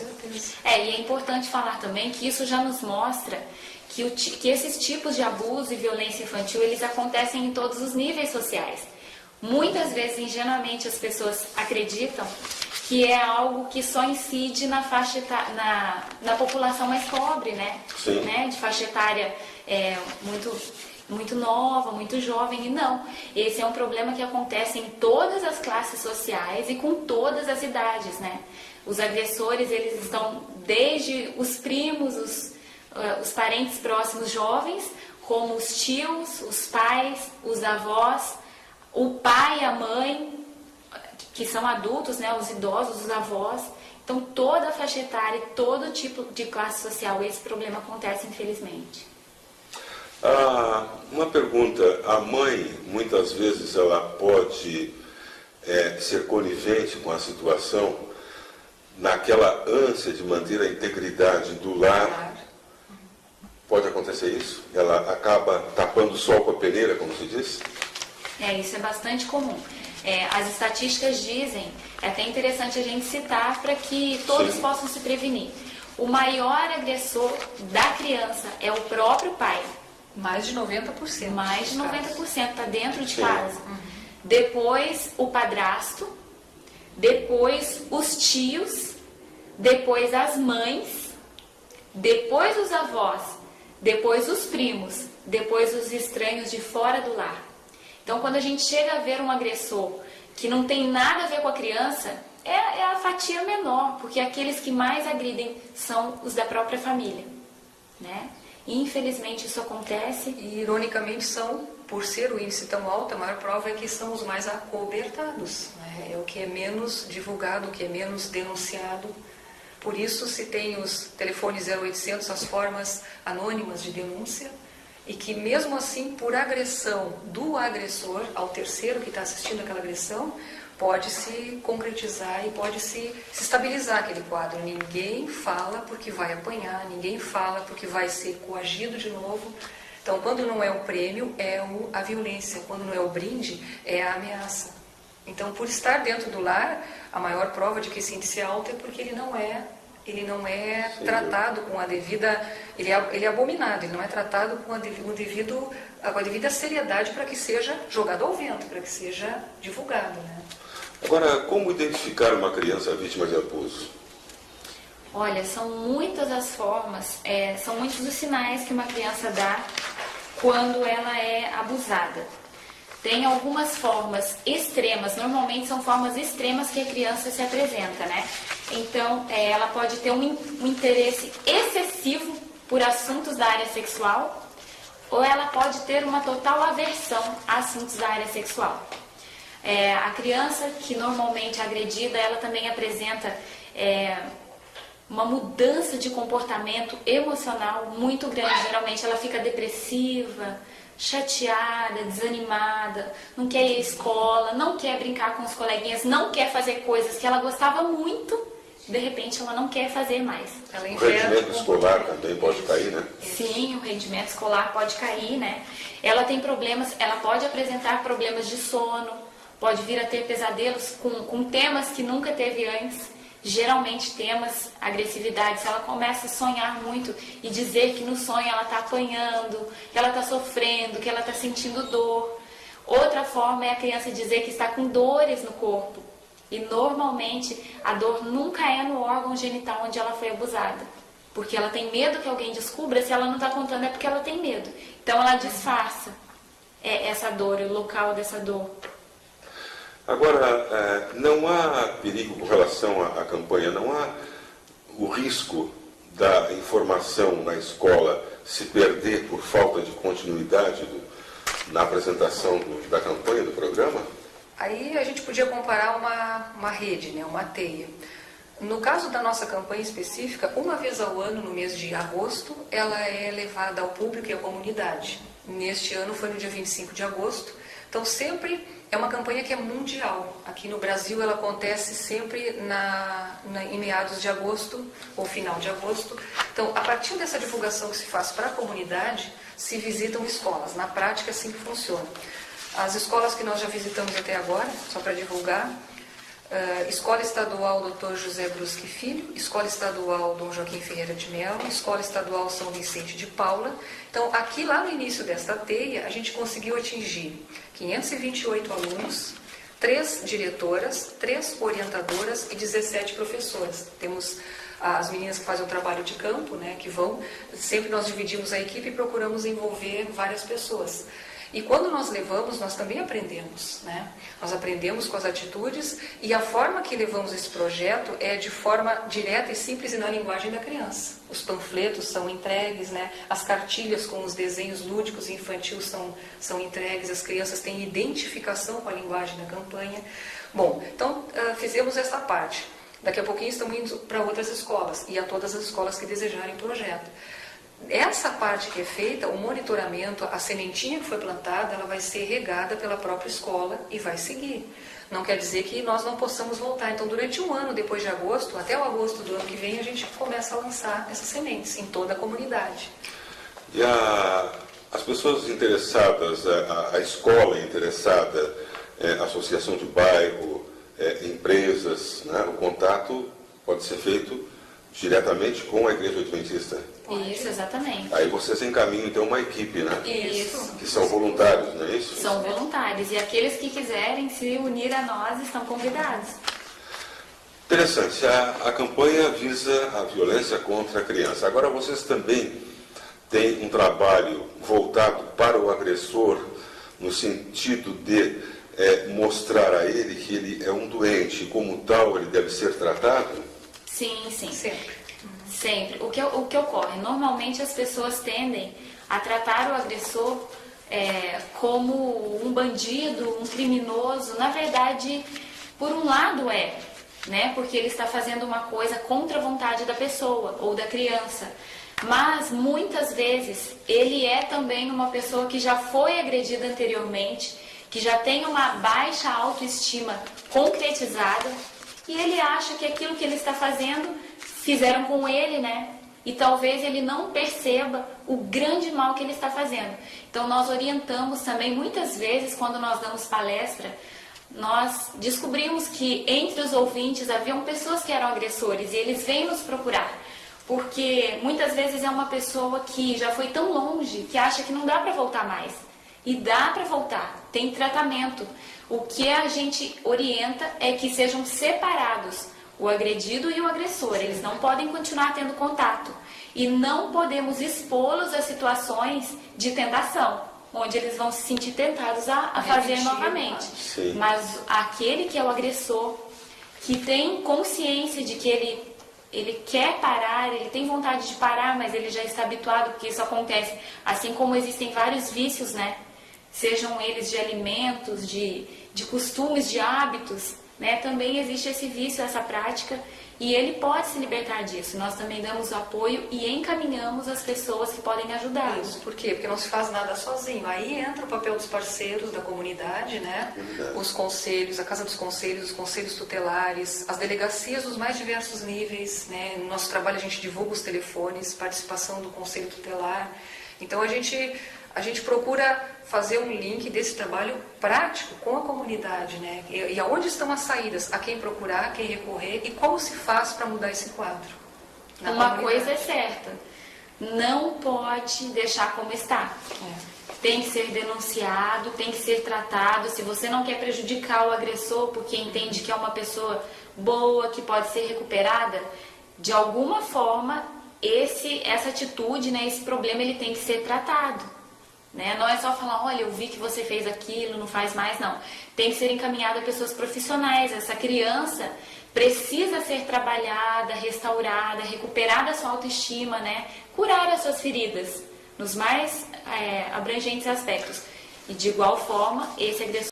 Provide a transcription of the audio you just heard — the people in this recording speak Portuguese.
certeza. E é importante falar também que isso já nos mostra que esses tipos de abuso e violência infantil, eles acontecem em todos os níveis sociais. Muitas vezes, ingenuamente, as pessoas acreditam que é algo que só incide na faixa na população mais pobre, né? Sim. De faixa etária muito nova, muito jovem, e não. Esse é um problema que acontece em todas as classes sociais e com todas as idades, né? Os agressores, eles estão desde os primos, os parentes próximos jovens, como os tios, os pais, os avós, o pai e a mãe, que são adultos, né? Os idosos, os avós. Então, toda a faixa etária, todo tipo de classe social, esse problema acontece, infelizmente. Uma pergunta, a mãe, muitas vezes, ela pode ser conivente com a situação naquela ânsia de manter a integridade do lar. Pode acontecer isso? Ela acaba tapando o sol com a peneira, como se diz? Isso é bastante comum. As estatísticas dizem, é até interessante a gente citar para que todos Sim. possam se prevenir. O maior agressor da criança é o próprio pai. Mais de 90%. Mais de 90% está dentro de Sim. casa. Depois o padrasto, depois os tios, depois as mães, depois os avós, depois os primos, depois os estranhos de fora do lar. Então, quando a gente chega a ver um agressor que não tem nada a ver com a criança, é a fatia menor, porque aqueles que mais agridem são os da própria família, né? Infelizmente isso acontece. E, ironicamente, por ser o índice tão alto, a maior prova é que são os mais acobertados, né? É o que é menos divulgado, o que é menos denunciado. Por isso se tem os telefones 0800, as formas anônimas de denúncia, e que mesmo assim, por agressão do agressor ao terceiro que está assistindo aquela agressão, pode se concretizar e pode se estabilizar aquele quadro. Ninguém fala porque vai apanhar, ninguém fala porque vai ser coagido de novo. Então, quando não é o prêmio, é a violência. Quando não é o brinde, é a ameaça. Então, por estar dentro do lar, a maior prova de que esse índice é alto é porque ele não é tratado com a devida... Ele é abominado, ele não é tratado com a devida seriedade para que seja jogado ao vento, para que seja divulgado, né? Agora, como identificar uma criança vítima de abuso? Olha, são muitas as formas, são muitos os sinais que uma criança dá quando ela é abusada. Tem algumas formas extremas, normalmente são formas extremas que a criança se apresenta, né? Então, ela pode ter um interesse excessivo por assuntos da área sexual, ou ela pode ter uma total aversão a assuntos da área sexual. A criança que normalmente é agredida, ela também apresenta uma mudança de comportamento emocional muito grande. Geralmente ela fica depressiva, chateada, desanimada, não quer ir à escola, não quer brincar com os coleguinhas, não quer fazer coisas que ela gostava muito, de repente ela não quer fazer mais. O rendimento escolar também pode cair, né? Sim, o rendimento escolar pode cair, né? Ela tem problemas, ela pode apresentar problemas de sono, pode vir a ter pesadelos com temas que nunca teve antes. Geralmente temas, agressividade, se ela começa a sonhar muito e dizer que no sonho ela está apanhando, que ela está sofrendo, que ela está sentindo dor. Outra forma é a criança dizer que está com dores no corpo. E normalmente a dor nunca é no órgão genital onde ela foi abusada. Porque ela tem medo que alguém descubra, se ela não está contando é porque ela tem medo. Então ela disfarça essa dor, o local dessa dor. Agora, não há perigo com relação à campanha, não há o risco da informação na escola se perder por falta de continuidade na apresentação da campanha, do programa? Aí a gente podia comparar uma rede, né, uma teia. No caso da nossa campanha específica, uma vez ao ano, no mês de agosto, ela é levada ao público e à comunidade. Neste ano foi no dia 25 de agosto. Então sempre é uma campanha que é mundial. Aqui no Brasil ela acontece sempre em meados de agosto ou final de agosto. Então, a partir dessa divulgação que se faz para a comunidade, se visitam escolas. Na prática, é assim que funciona. As escolas que nós já visitamos até agora, só para divulgar, Escola Estadual Dr. José Brusque Filho, Escola Estadual Dom Joaquim Ferreira de Mello, Escola Estadual São Vicente de Paula. Então, aqui lá no início desta teia, a gente conseguiu atingir 528 alunos, 3 diretoras, 3 orientadoras e 17 professoras. Temos as meninas que fazem o trabalho de campo, né, que vão, sempre nós dividimos a equipe e procuramos envolver várias pessoas. E quando nós levamos, nós também aprendemos, né? Nós aprendemos com as atitudes e a forma que levamos esse projeto é de forma direta e simples e na linguagem da criança. Os panfletos são entregues, né? As cartilhas com os desenhos lúdicos e infantis são entregues, as crianças têm identificação com a linguagem da campanha. Bom, então fizemos essa parte. Daqui a pouquinho estamos indo para outras escolas e a todas as escolas que desejarem o projeto. Essa parte que é feita, o monitoramento, a sementinha que foi plantada, ela vai ser regada pela própria escola e vai seguir. Não quer dizer que nós não possamos voltar. Então, durante um ano, depois de agosto, até o agosto do ano que vem, a gente começa a lançar essas sementes em toda a comunidade. E as pessoas interessadas, a escola interessada, a associação de bairro, empresas, né, o contato pode ser feito diretamente com a Igreja Adventista? Isso, exatamente. Aí vocês encaminham então uma equipe, né? Isso. Que são voluntários, não é isso? São voluntários. E aqueles que quiserem se unir a nós estão convidados. Interessante. A campanha visa a violência contra a criança. Agora vocês também têm um trabalho voltado para o agressor, no sentido de mostrar a ele que ele é um doente e como tal ele deve ser tratado? Sim, sim. Sempre. Sempre. O que ocorre? Normalmente as pessoas tendem a tratar o agressor como um bandido, um criminoso. Na verdade, por um lado né? Porque ele está fazendo uma coisa contra a vontade da pessoa ou da criança. Mas muitas vezes ele é também uma pessoa que já foi agredida anteriormente, que já tem uma baixa autoestima concretizada e ele acha que aquilo que ele está fazendo fizeram com ele, né? E talvez ele não perceba o grande mal que ele está fazendo. Então nós orientamos também, muitas vezes, quando nós damos palestra, nós descobrimos que entre os ouvintes haviam pessoas que eram agressores e eles vêm nos procurar. Porque muitas vezes é uma pessoa que já foi tão longe que acha que não dá para voltar mais. E dá para voltar, tem tratamento. O que a gente orienta é que sejam separados o agredido e o agressor. Eles não podem continuar tendo contato. E não podemos expô-los a situações de tentação, onde eles vão se sentir tentados a fazer novamente. Sim. Mas aquele que é o agressor, que tem consciência de que ele quer parar, ele tem vontade de parar, mas ele já está habituado, porque isso acontece. Assim como existem vários vícios, né? Sejam eles de alimentos, de costumes, de hábitos, né? Também existe esse vício, essa prática, e ele pode se libertar disso. Nós também damos apoio e encaminhamos as pessoas que podem ajudá-lo. Isso, por quê? Porque não se faz nada sozinho. Aí entra o papel dos parceiros da comunidade, né? Os conselhos, a Casa dos Conselhos, os conselhos tutelares, as delegacias dos mais diversos níveis, né? No nosso trabalho a gente divulga os telefones, participação do conselho tutelar. Então a gente procura fazer um link desse trabalho prático com a comunidade, né? E aonde estão as saídas, a quem procurar, a quem recorrer e como se faz para mudar esse quadro. Uma coisa é certa, não pode deixar como está. Tem que ser denunciado, tem que ser tratado. Se você não quer prejudicar o agressor porque entende que é uma pessoa boa, que pode ser recuperada, de alguma forma essa atitude, né, esse problema ele tem que ser tratado. Né? Não é só falar, olha, eu vi que você fez aquilo, não faz mais, não. Tem que ser encaminhado a pessoas profissionais. Essa criança precisa ser trabalhada, restaurada, recuperada a sua autoestima, né? Curar as suas feridas nos mais abrangentes aspectos. E de igual forma, esse agressor